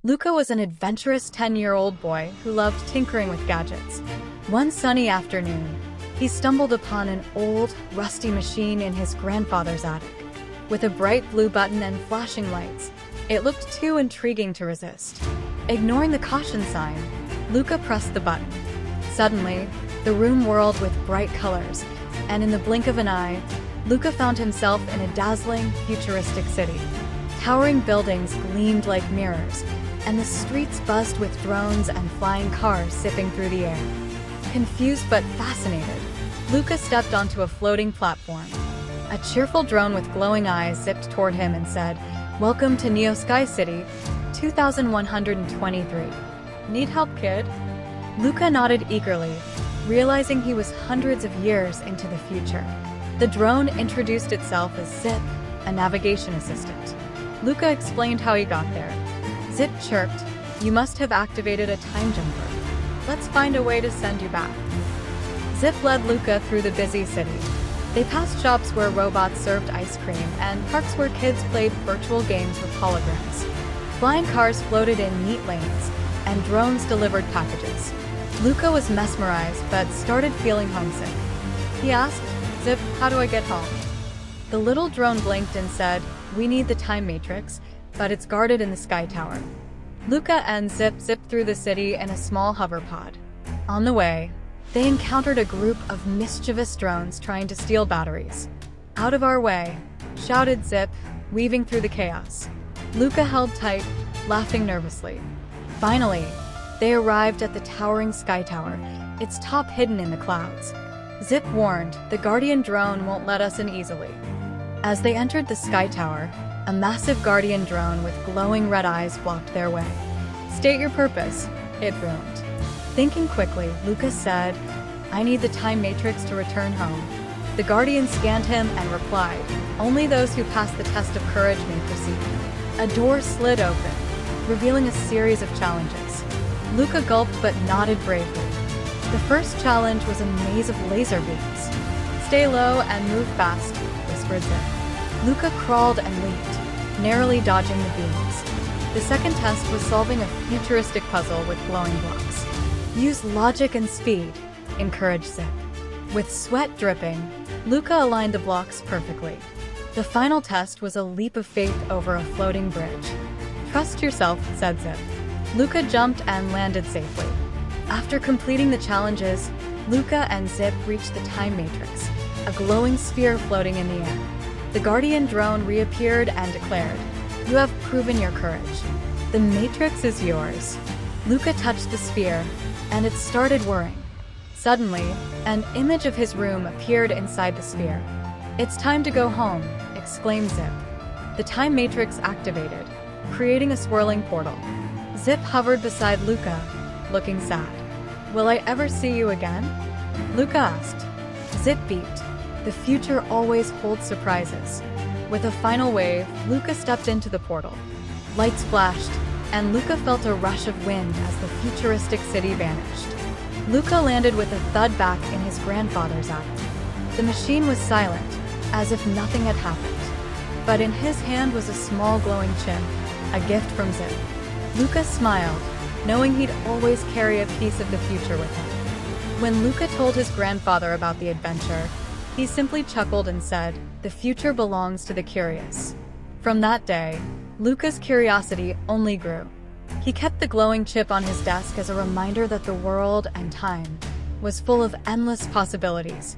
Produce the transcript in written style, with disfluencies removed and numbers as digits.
Luca was an adventurous 10-year-old boy who loved tinkering with gadgets. One sunny afternoon, he stumbled upon an old, rusty machine in his grandfather's attic. With a bright blue button and flashing lights, it looked too intriguing to resist. Ignoring the caution sign, Luca pressed the button. Suddenly, the room whirled with bright colors, and in the blink of an eye, Luca found himself in a dazzling, futuristic city. Towering buildings gleamed like mirrors, and the streets buzzed with drones and flying cars zipping through the air. Confused but fascinated, Luca stepped onto a floating platform. A cheerful drone with glowing eyes zipped toward him and said, "Welcome to Neo Sky City, 2123. Need help, kid?" Luca nodded eagerly, realizing he was hundreds of years into the future. The drone introduced itself as Zip, a navigation assistant. Luca explained how he got there. Zip chirped, "You must have activated a time jumper. Let's find a way to send you back." Zip led Luca through the busy city. They passed shops where robots served ice cream and parks where kids played virtual games with holograms. Flying cars floated in neat lanes, and drones delivered packages. Luca was mesmerized but started feeling homesick. He asked, "Zip, how do I get home?" The little drone blinked and said, "We need the time matrix, but it's guarded in the sky tower." Luca and Zip zipped through the city in a small hoverpod. On the way, they encountered a group of mischievous drones trying to steal batteries. "Out of our way," shouted Zip, weaving through the chaos. Luca held tight, laughing nervously. Finally, they arrived at the towering sky tower, its top hidden in the clouds. Zip warned, "The Guardian drone won't let us in easily." As they entered the sky tower, a massive Guardian drone with glowing red eyes blocked their way. "State your purpose," it boomed. Thinking quickly, Luca said, "I need the time matrix to return home." The Guardian scanned him and replied, "Only those who pass the test of courage may proceed." A door slid open, revealing a series of challenges. Luca gulped but nodded bravely. The first challenge was a maze of laser beams. "Stay low and move fast," whispered Zip. Luca crawled and leaped, narrowly dodging the beams. The second test was solving a futuristic puzzle with glowing blocks. "Use logic and speed," encouraged Zip. With sweat dripping, Luca aligned the blocks perfectly. The final test was a leap of faith over a floating bridge. "Trust yourself," said Zip. Luca jumped and landed safely. After completing the challenges, Luca and Zip reached the time matrix, a glowing sphere floating in the air. The Guardian drone reappeared and declared, "You have proven your courage. The matrix is yours." Luca touched the sphere, and it started whirring. Suddenly, an image of his room appeared inside the sphere. "It's time to go home," exclaimed Zip. The time matrix activated, creating a swirling portal. Zip hovered beside Luca, looking sad. "Will I ever see you again?" Luca asked. Zip beeped. The future always holds surprises. With a final wave, Luca stepped into the portal. Lights flashed, and Luca felt a rush of wind as the futuristic city vanished. Luca landed with a thud back in his grandfather's attic. The machine was silent, as if nothing had happened. But in his hand was a small glowing chip, a gift from Zip. Luca smiled, knowing he'd always carry a piece of the future with him. When Luca told his grandfather about the adventure, he simply chuckled and said, "The future belongs to the curious." From that day, Luca's curiosity only grew. He kept the glowing chip on his desk as a reminder that the world and time was full of endless possibilities.